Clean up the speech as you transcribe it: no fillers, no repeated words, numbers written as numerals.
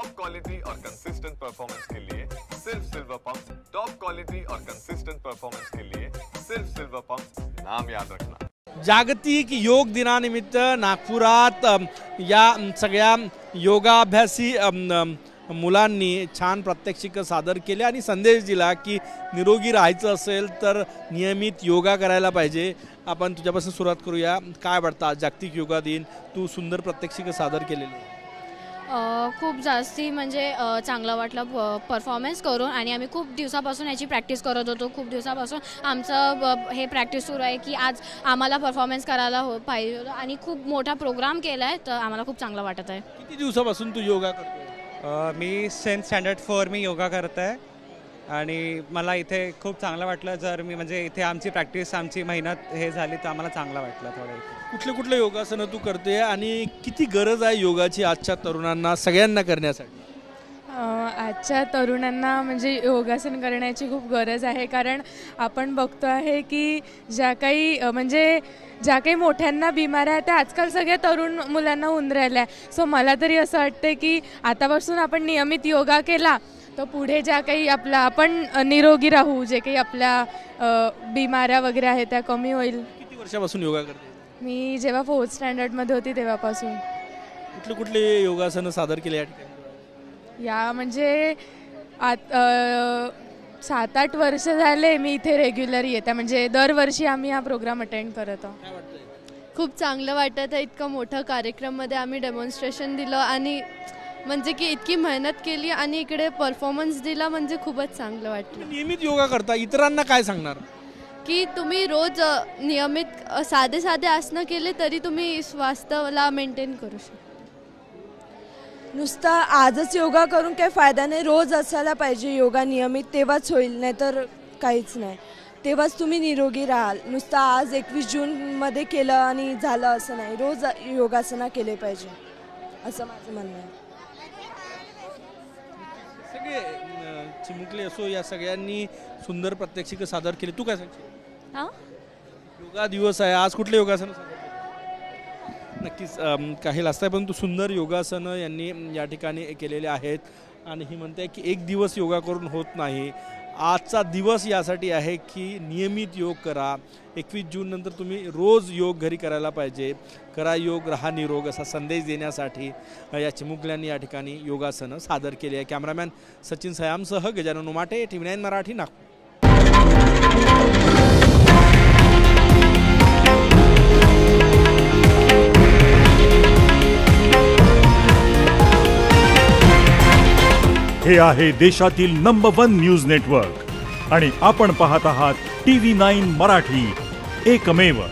Top quality और consistent performance के लिए सिर्फ सिल्वर पंप। टॉप क्वालिटी और कंसिस्टेंट परफॉर्मेंस के लिए सिर्फ सिल्वर पंप, नाम याद रखना। जागतिक योग दिनानिमित्त नागपुरात या सगळ्या योगाभ्यासी मुलांनी छान प्रात्यक्षिक सादर केले आणि संदेश दिला की निरोगी राहायचं असेल तर नियमित योगा करायला पाहिजे। आपण तुझ्यापासून सुरुवात करूया। काय वाटतं जागतिक योगा दिन तू सुंदर प्रात्यक्षिक सादर केलेले? खूप जास्ती म्हणजे चांगलं वाटलं परफॉर्मन्स करून आणि आम्ही खूप दिवसापासून याची प्रॅक्टिस करत होतो। खूप दिवसापासून आमचं हे प्रॅक्टिस सुरू आहे की आज आम्हाला परफॉर्मन्स करायला पाहिजे आणि खूप मोठा प्रोग्राम केला आहे, तर आम्हाला खूप चांगलं वाटत आहे। किती दिवसापासून तू योगा करतोय? मी 10th स्टँडर्ड 4 मी योगा करत आहे आणि मला इथे खूप चांगलं वाटलं। जर मी म्हणजे इथे आमची प्रॅक्टिस आमची मेहनत हे झाली तर आम्हाला चांगलं वाटलं थोडं। कुठले कुठले योगासनं तू करते आणि किती गरज आहे योगाची आजच्या तरुणांना सगळ्यांना करण्यासाठी? आजच्या तरुणांना म्हणजे योगासन करण्याची खूप गरज आहे, कारण आपण बघतो आहे की ज्या काही मोठ्यांना बिमाऱ्या आहेत त्या आजकाल सगळ्या तरुण मुलांना होऊन राहिल्या। सो मला तरी असं वाटतं की आतापासून आपण नियमित योगा केला तर पुढे ज्या काही आपण निरोगी राहू, जे काही आपल्या बिमाऱ्या वगैरे आहेत त्या कमी होईल। किती वर्षापासून योगा करते? मी जेव्हा 4th स्टँडर्डमध्ये होती तेव्हापासून। कुठले कुठले योगासनं सादर केले या ठिकाणी? या म्हणजे 7-8 वर्ष झाले मी इथे रेग्युलर येते, म्हणजे दरवर्षी आम्ही हा प्रोग्राम अटेंड करत आहोत। खूप चांगलं वाटत आहे। इतका मोठा कार्यक्रममध्ये आम्ही डेमॉन्स्ट्रेशन दिलं आणि म्हणजे की इतकी मेहनत केली आणि इकडे परफॉर्मन्स दिला, म्हणजे खूपच चांगलं वाटलं। नियमित योगा करता इतरांना काय सांगणार की तुम्ही रोज नियमित साधे आसनं केले तरी तुम्ही स्वास्थ्याला मेंटेन करू शकता। नुसता आजच योगा करून काही फायदा नाही, रोज असायला पाहिजे योगा नियमित, तेव्हाच होईल, नाहीतर काहीच नाही। तेव्हाच तुम्ही निरोगी राहाल। नुसता आज 21 जूनमध्ये केलं आणि झालं असं नाही, रोज योगासना केले पाहिजे असं माझं म्हणणं आहे। सगळे चिमुकले असो या सगळ्यांनी सुंदर प्रात्यक्षिक सादर केले। तू काय सांगशील? योगा दिवस आहे आज, कुठले योगासन सादर केले? नक्कीच काही लाजत आहे, परंतु सुंदर योगासनं यांनी या ठिकाणी केलेले आहेत आणि ही म्हणते की एक दिवस योगा करून होत नाही। आजचा दिवस यासाठी आहे की नियमित योग करा। 21 जून नंतर तुम्ही रोज योग घरी करायला पाहिजे। करा योग रहा निरोग असा संदेश देण्यासाठी या चिमुकल्यांनी या ठिकाणी योगासनं सादर केली आहे। कॅमेरामॅन सचिन सयामसह गजानन उमाटे, TV9 मराठी, नागपूर। हे आहे देशातील नंबर 1 न्यूज नेटवर्क आणि आपण पाहत आहात TV9 मराठी, एकमेव।